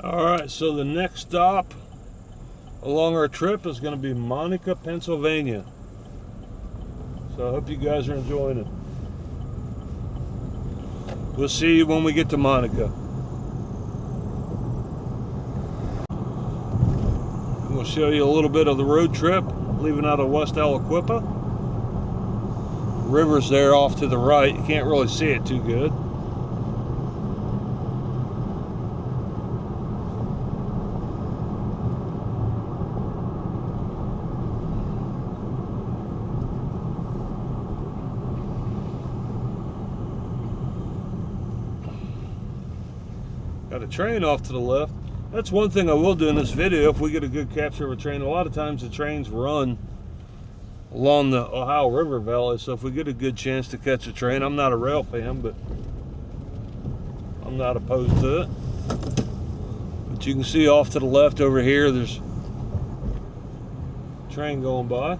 Alright, so the next stop along our trip is going to be Monaca, Pennsylvania. So I hope you guys are enjoying it. We'll see you when we get to Monaca. We'll show you a little bit of the road trip, leaving out of West Aliquippa. River's there off to the right. You can't really see it too good. Got a train off to the left. That's one thing I will do in this video if we get a good capture of a train. A lot of times the trains run along the Ohio River Valley, so if we get a good chance to catch a train, I'm not a rail fan, but I'm not opposed to it. But you can see off to the left over here, there's a train going by.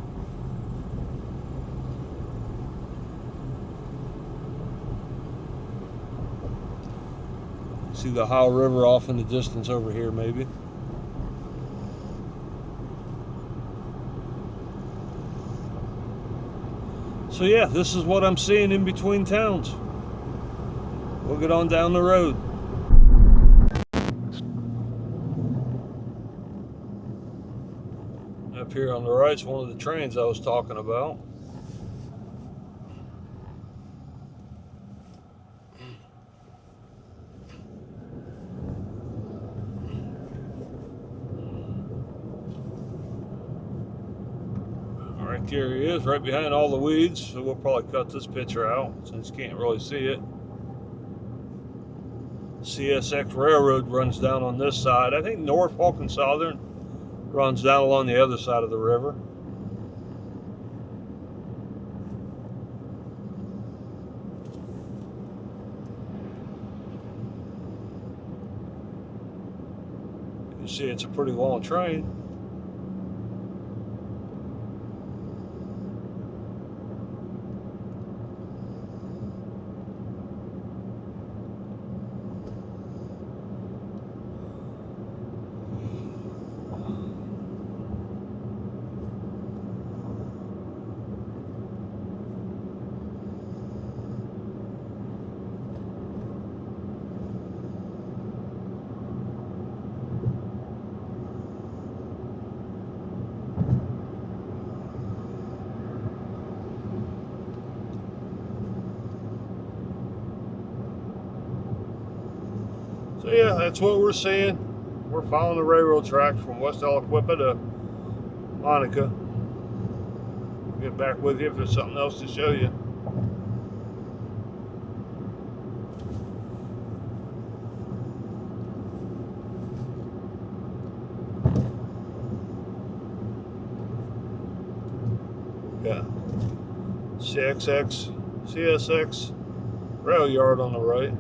See the Ohio River off in the distance over here, maybe. So yeah, this is what I'm seeing in between towns. We'll get on down the road. Up here on the right is one of the trains I was talking about. Right there he is, right behind all the weeds, so we'll probably cut this picture out since you can't really see it. CSX Railroad runs down on this side. I think Norfolk and Southern runs down along the other side of the river. You can see it's a pretty long train. So yeah, that's what we're seeing. We're following the railroad tracks from West Aliquippa to Monaca. I'll get back with you if there's something else to show you. Yeah, CSX rail yard on the right.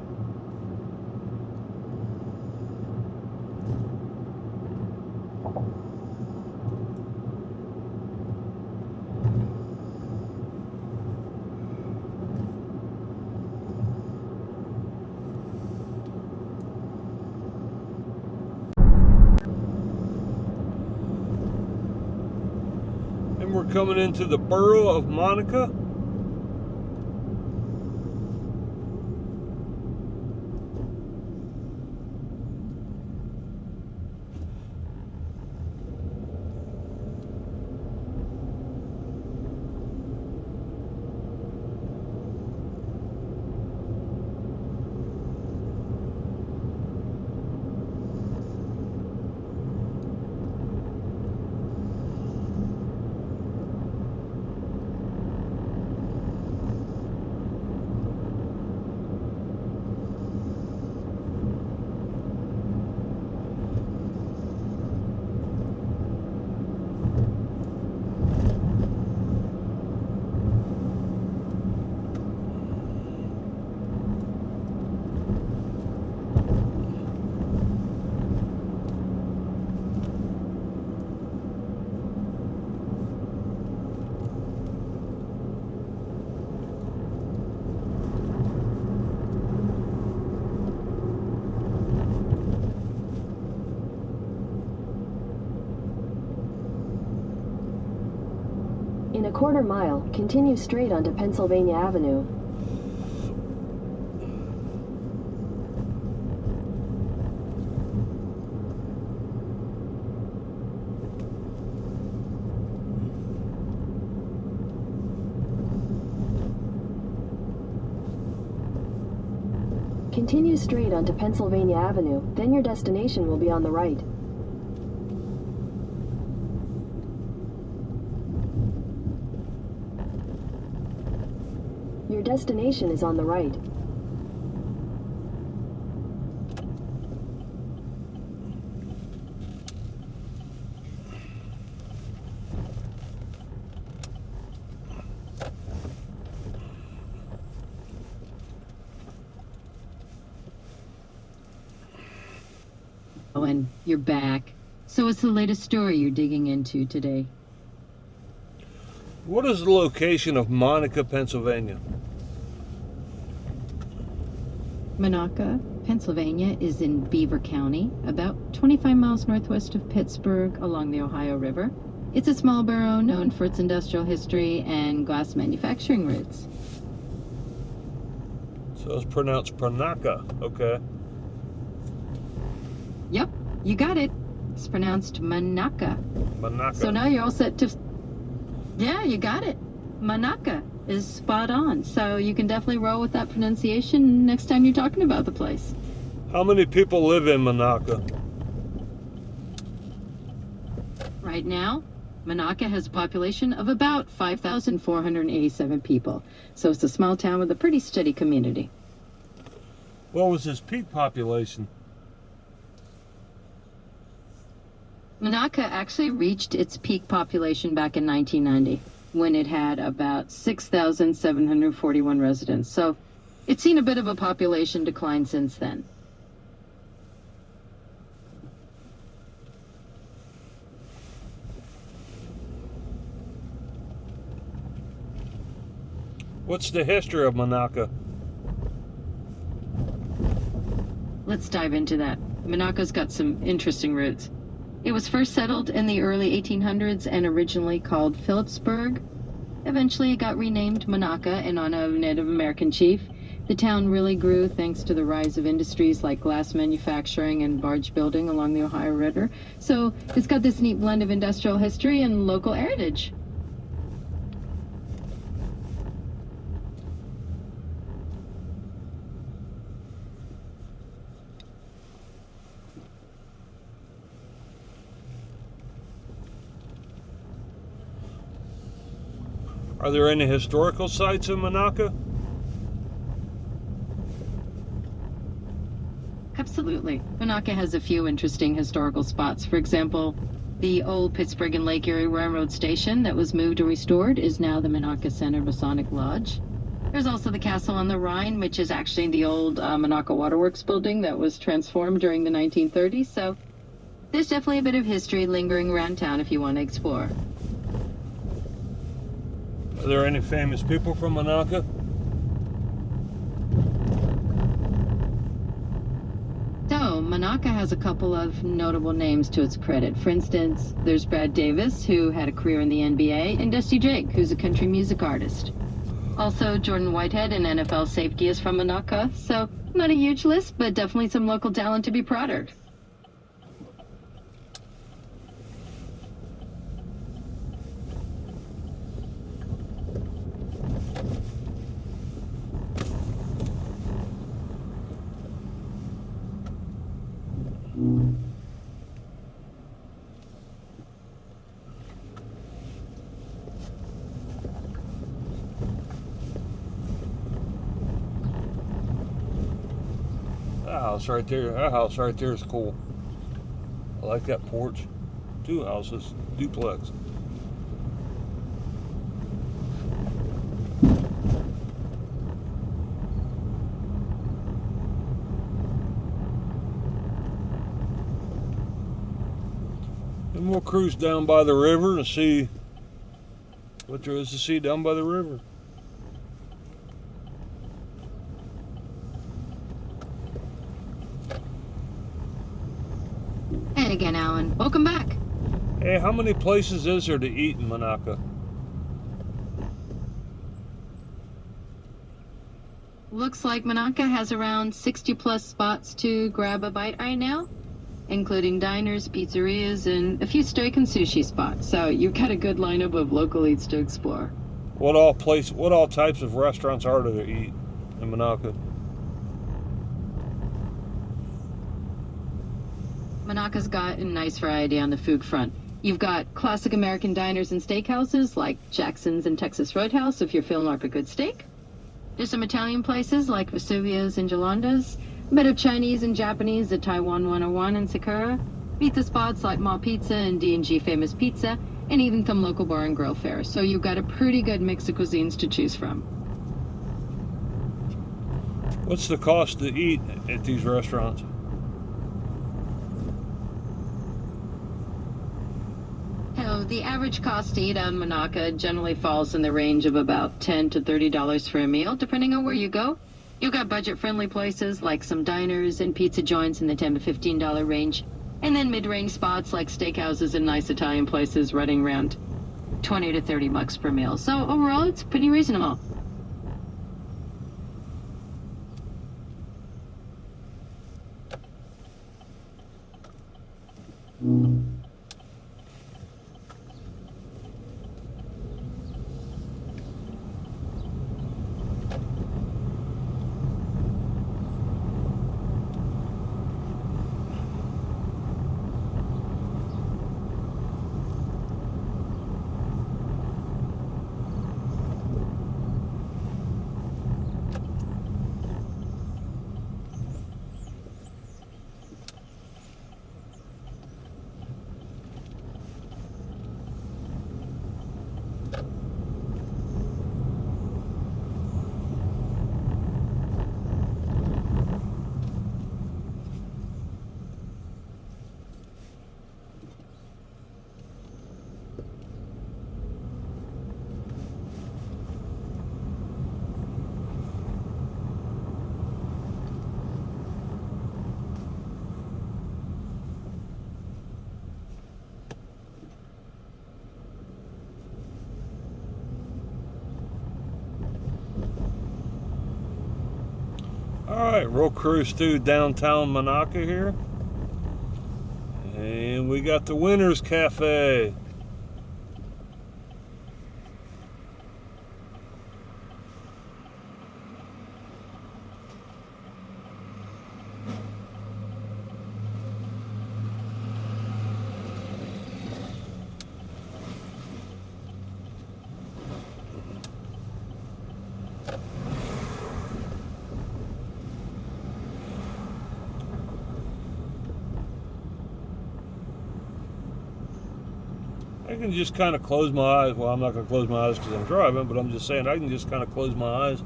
And we're coming into the borough of Monaca. 1/4 mile, continue straight onto Pennsylvania Avenue. Continue straight onto Pennsylvania Avenue, then your destination will be on the right. Your destination is on the right. Oh, and you're back. So what's the latest story you're digging into today? What is the location of Monaca, Pennsylvania? Monaca, Pennsylvania is in Beaver County, about 25 miles northwest of Pittsburgh along the Ohio River. It's a small borough known for its industrial history and glass manufacturing roots. So it's pronounced Monaca, okay. Yep, you got it. It's pronounced Monaca. Monaca. So now you're all set to... Yeah, you got it. Monaca is spot on. So you can definitely roll with that pronunciation next time you're talking about the place. How many people live in Monaca? Right now, Monaca has a population of about 5,487 people. So it's a small town with a pretty steady community. What was its peak population? Monaca actually reached its peak population back in 1990, when it had about 6,741 residents. So it's seen a bit of a population decline since then. What's the history of Monaca? Let's dive into that. Monaca's got some interesting roots. It was first settled in the early 1800s and originally called Phillipsburg. Eventually it got renamed Monaca in honor of a Native American chief. The town really grew thanks to the rise of industries like glass manufacturing and barge building along the Ohio River. So it's got this neat blend of industrial history and local heritage. Are there any historical sites in Monaca? Absolutely. Monaca has a few interesting historical spots. For example, the old Pittsburgh and Lake Erie Railroad Station that was moved and restored is now the Monaca Center Masonic Lodge. There's also the castle on the Rine, which is actually the old Monaca Waterworks building that was transformed during the 1930s. So there's definitely a bit of history lingering around town if you want to explore. Are there any famous people from Monaca? So, Monaca has a couple of notable names to its credit. For instance, there's Brad Davis, who had a career in the NBA, and Dusty Drake, who's a country music artist. Also, Jordan Whitehead, an NFL safety, is from Monaca. So, not a huge list, but definitely some local talent to be proud of. That house right there is cool. I like that porch. 2 houses, duplex. And we'll cruise down by the river and see what there is to see down by the river. And again, Alan, welcome back. Hey, how many places is there to eat in Monaca? Looks like Monaca has around 60 plus spots to grab a bite right now, including diners, pizzerias, and a few steak and sushi spots. So you've got a good lineup of local eats to explore. What all types of restaurants are there to eat in Monaca? Monaca's got a nice variety on the food front. You've got classic American diners and steakhouses like Jackson's and Texas Roadhouse if you're feeling like a good steak. There's some Italian places like Vesuvia's and Jolanda's, a bit of Chinese and Japanese at Taiwan 101 and Sakura, pizza spots like Ma Pizza and D&G Famous Pizza, and even some local bar and grill fare. So you've got a pretty good mix of cuisines to choose from. What's the cost to eat at these restaurants? So the average cost to eat on Monaca generally falls in the range of about $10 to $30 for a meal, depending on where you go. You've got budget-friendly places like some diners and pizza joints in the $10 to $15 range, and then mid-range spots like steakhouses and nice Italian places running around 20 to 30 bucks per meal. So overall, it's pretty reasonable. Alright, we'll cruise through downtown Monaca here. And we got the Winners Cafe. I can just kind of close my eyes. Well, I'm not going to close my eyes because I'm driving, but I'm just saying I can just kind of close my eyes.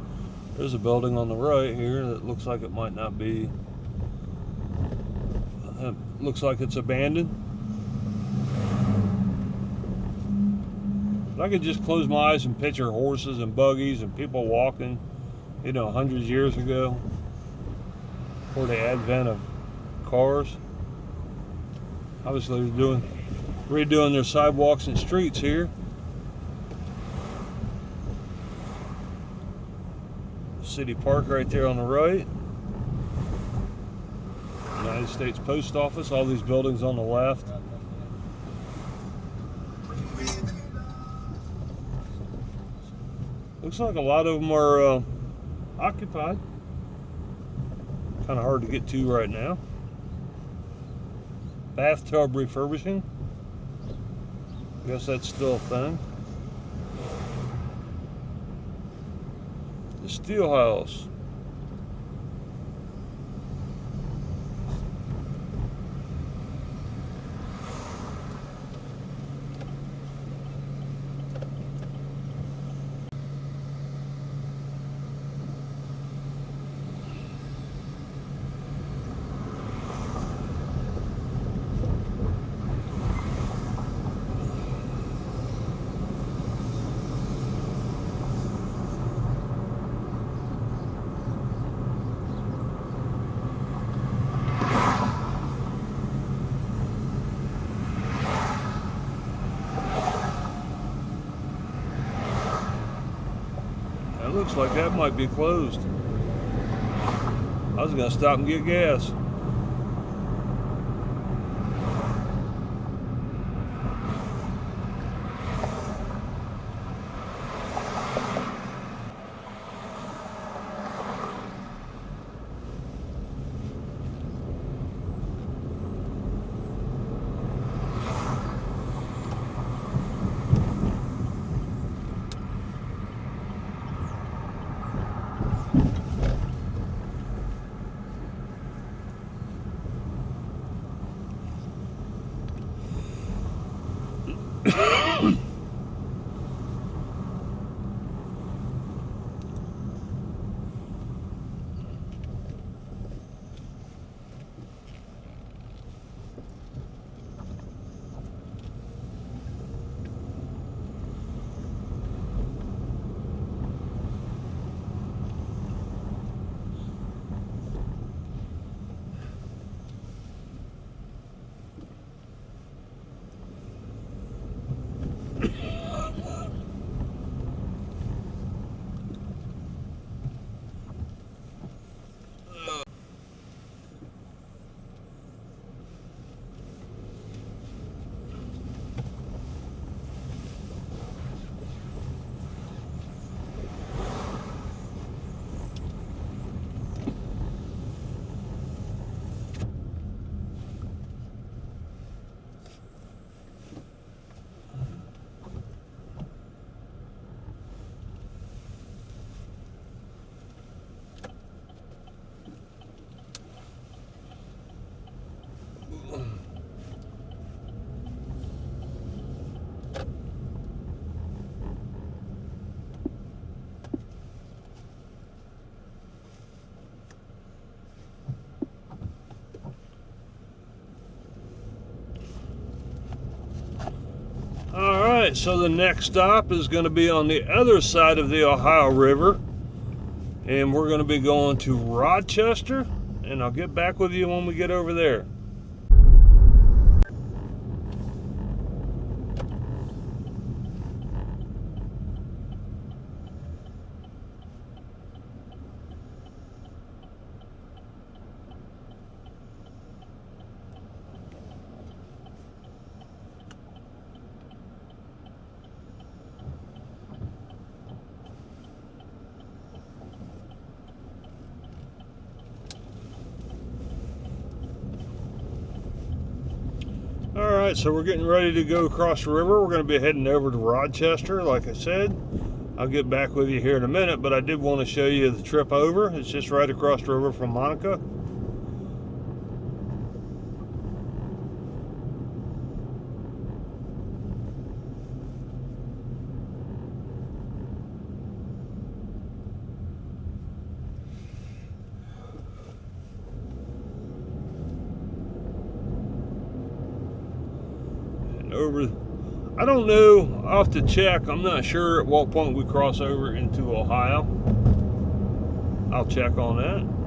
There's a building on the right here that looks like it might not be. It looks like it's abandoned. But I could just close my eyes and picture horses and buggies and people walking, you know, hundreds of years ago, before the advent of cars. Obviously, they're redoing their sidewalks and streets here. City Park right there on the right. United States Post Office, all these buildings on the left. Looks like a lot of them are occupied. Kind of hard to get to right now. Bathtub refurbishing. Guess that's still a thing. The Steel House. Looks like that might be closed. I was gonna stop and get gas. Alright, so the next stop is going to be on the other side of the Ohio River. And we're going to be going to Rochester. And I'll get back with you when we get over there. Alright, so we're getting ready to go across the river. We're going to be heading over to Rochester, like I said. I'll get back with you here in a minute, but I did want to show you the trip over. It's just right across the river from Monaca. Over, I don't know, I'll have to check. I'm not sure at what point we cross over into Ohio. I'll check on that.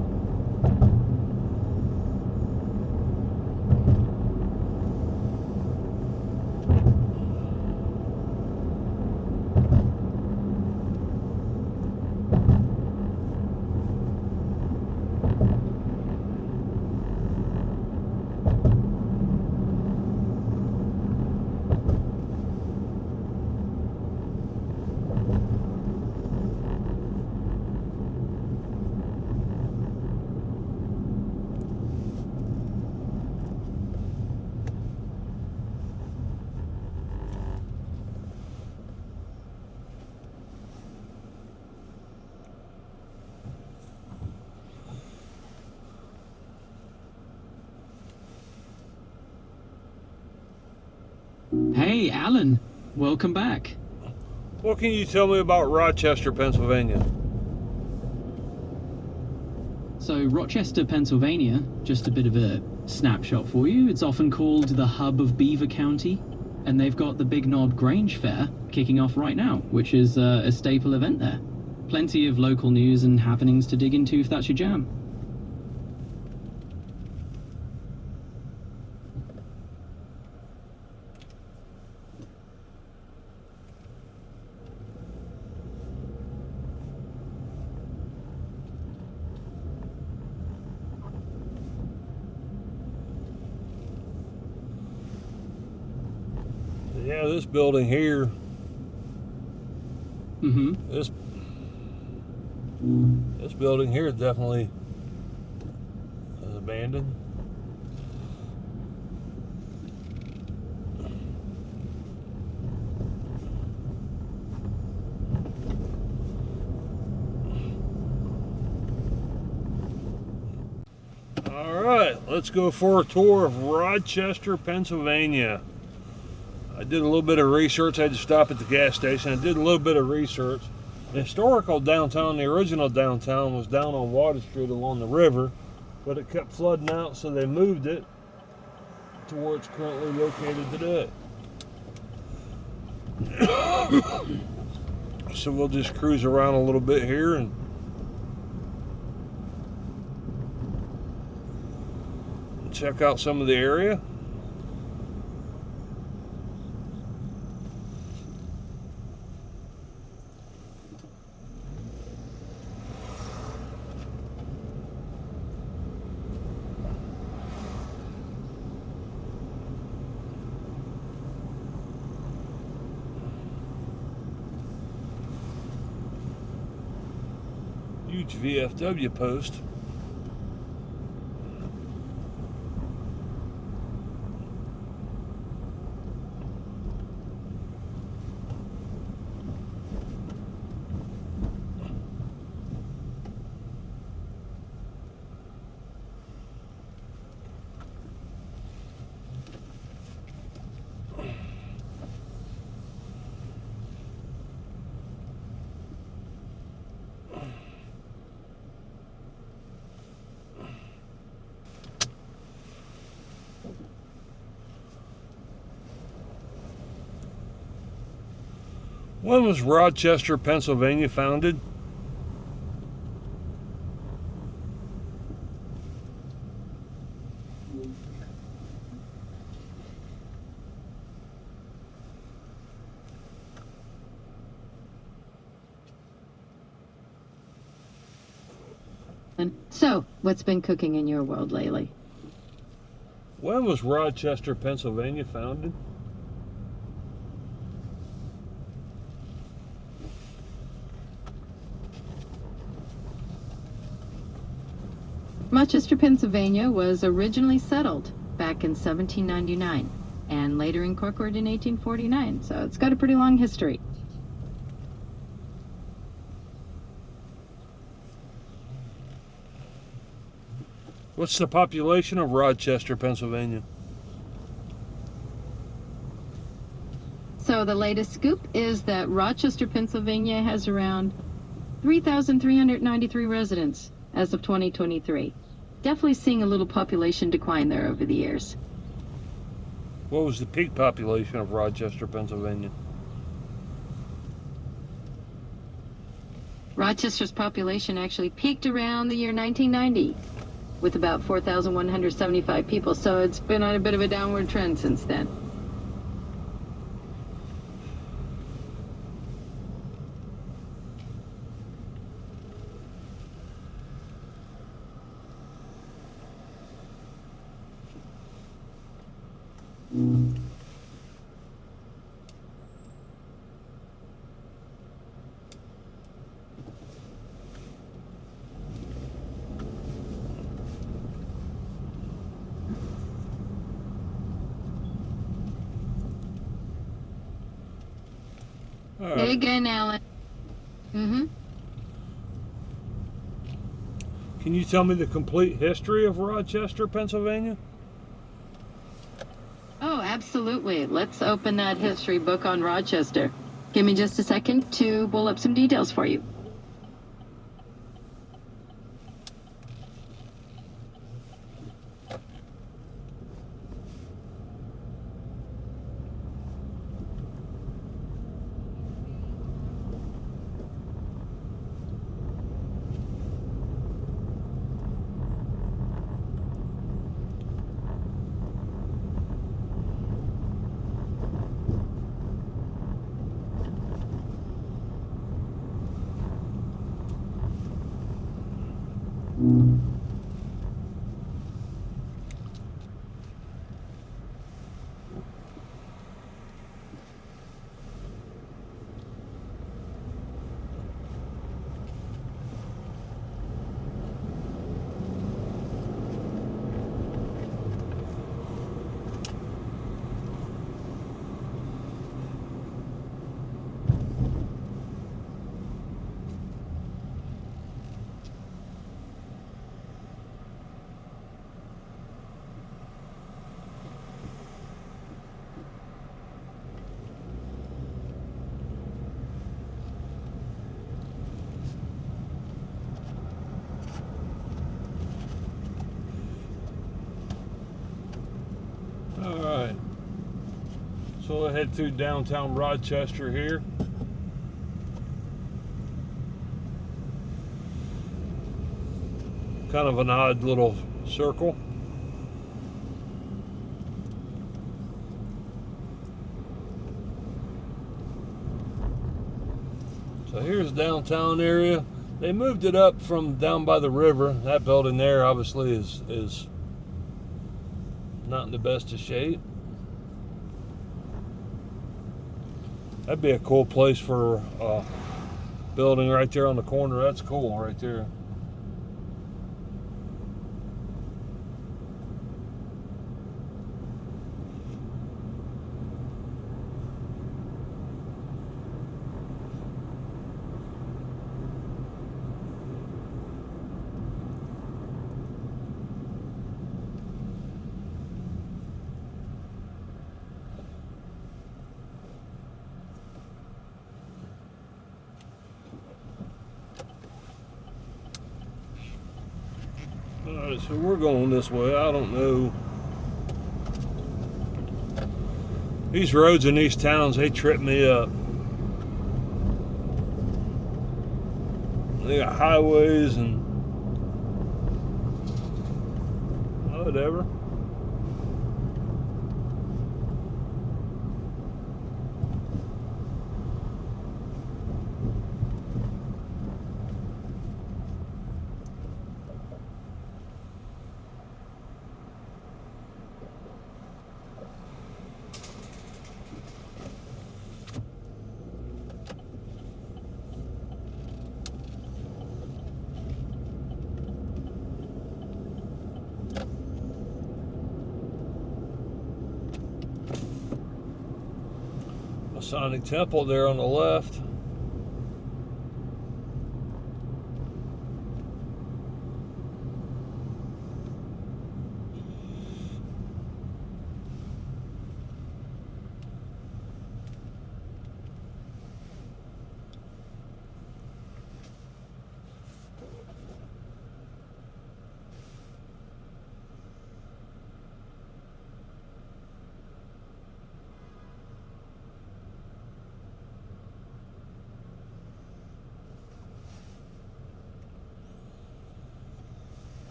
Hey, Alan. Welcome back. What can you tell me about Rochester, Pennsylvania? So, Rochester, Pennsylvania, just a bit of a snapshot for you. It's often called the hub of Beaver County, and they've got the Big Knob Grange Fair kicking off right now, which is a staple event there. Plenty of local news and happenings to dig into if that's your jam. Yeah, this building here, Mm-hmm. this building here definitely is abandoned. All right, let's go for a tour of Rochester, Pennsylvania. I did a little bit of research. I had to stop at the gas station. I did a little bit of research. The historical downtown, the original downtown, was down on Water Street along the river, but it kept flooding out, so they moved it to where it's currently located today. So we'll just cruise around a little bit here and check out some of the area. Huge VFW post. When was Rochester, Pennsylvania founded? So, what's been cooking in your world lately? When was Rochester, Pennsylvania founded? Rochester, Pennsylvania was originally settled back in 1799 and later incorporated in 1849, so it's got a pretty long history. What's the population of Rochester, Pennsylvania? So the latest scoop is that Rochester, Pennsylvania has around 3,393 residents as of 2023. Definitely seeing a little population decline there over the years. What was the peak population of Rochester, Pennsylvania? Rochester's population actually peaked around the year 1990 with about 4,175 people, so it's been on a bit of a downward trend since then. All There you right. go, Alan. Mm-hmm. Can you tell me the complete history of Rochester, Pennsylvania? Oh, absolutely. Let's open that history book on Rochester. Give me just a second to pull up some details for you. So we'll head through downtown Rochester here. Kind of an odd little circle. So here's the downtown area. They moved it up from down by the river. That building there obviously is not in the best of shape. That'd be a cool place for a building right there on the corner. That's cool right there. Alright, so we're going this way. I don't know. These roads in these towns, they trip me up. They got highways and whatever. Scenic Temple there on the left.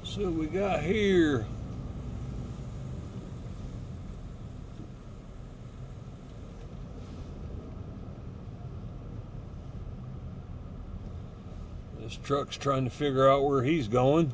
So we got here. This truck's trying to figure out where he's going.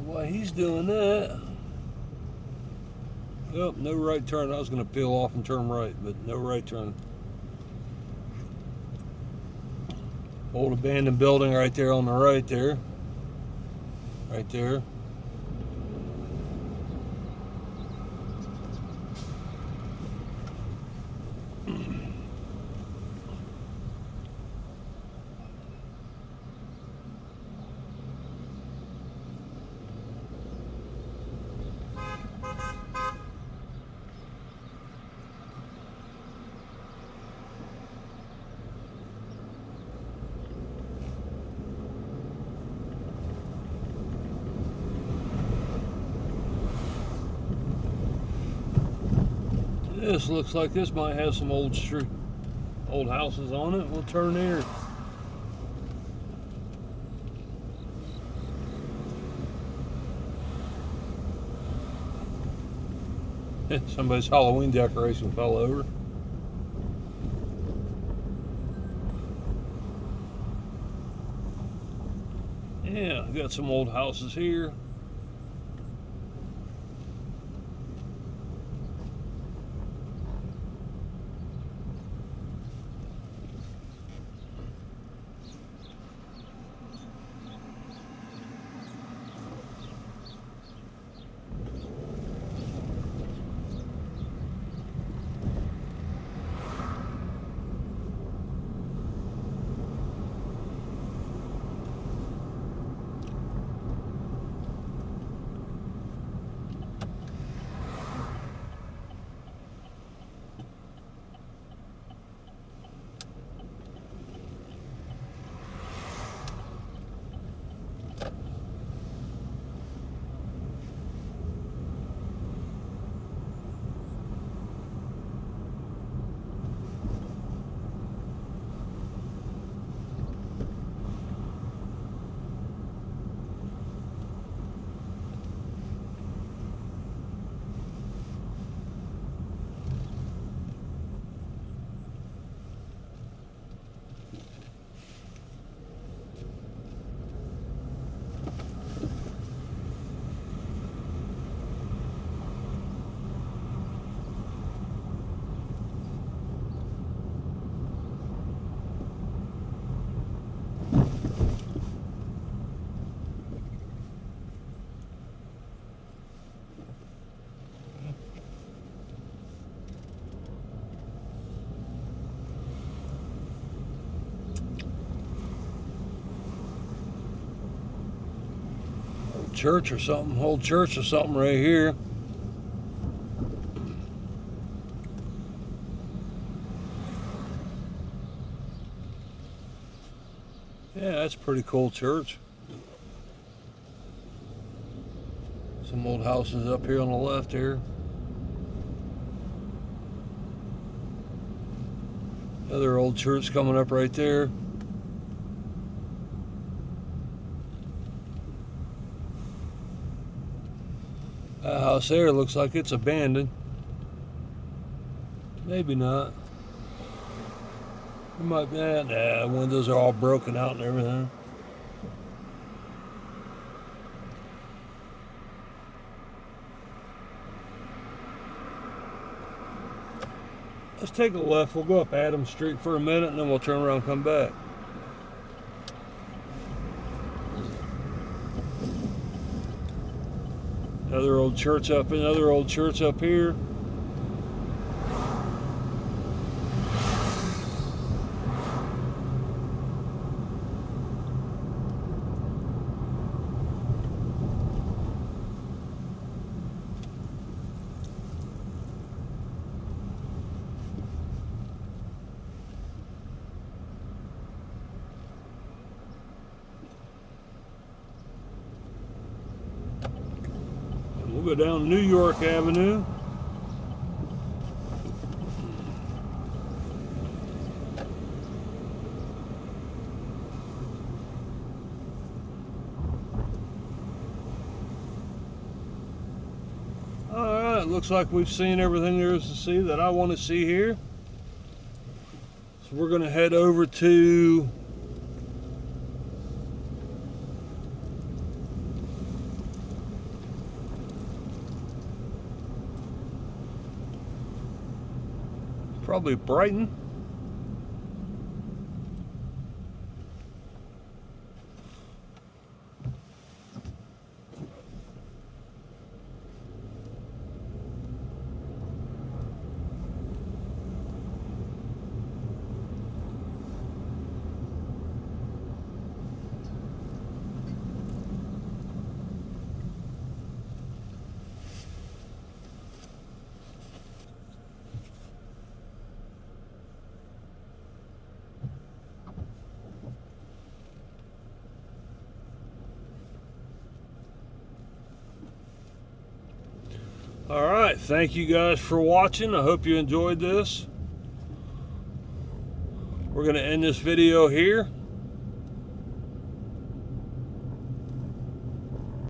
While he's doing that, oh, no right turn. I was going to peel off and turn right, but no right turn. Old abandoned building right there on the right there. Right there. This looks like this might have some old houses on it. We'll turn there. Somebody's Halloween decoration fell over. Yeah, got some old houses here. Church or something, old church or something right here. Yeah, that's a pretty cool church. Some old houses up here on the left here. Another old church coming up right there. That house there looks like it's abandoned. Maybe not. It might be. Nah, windows are all broken out and everything. Let's take a left. We'll go up Adams Street for a minute and then we'll turn around and come back. Another old church up here. We'll go down New York Avenue. Alright, looks like we've seen everything there is to see that I want to see here. So we're going to head over to probably Brighton. Alright, thank you guys for watching. I hope you enjoyed this. We're going to end this video here.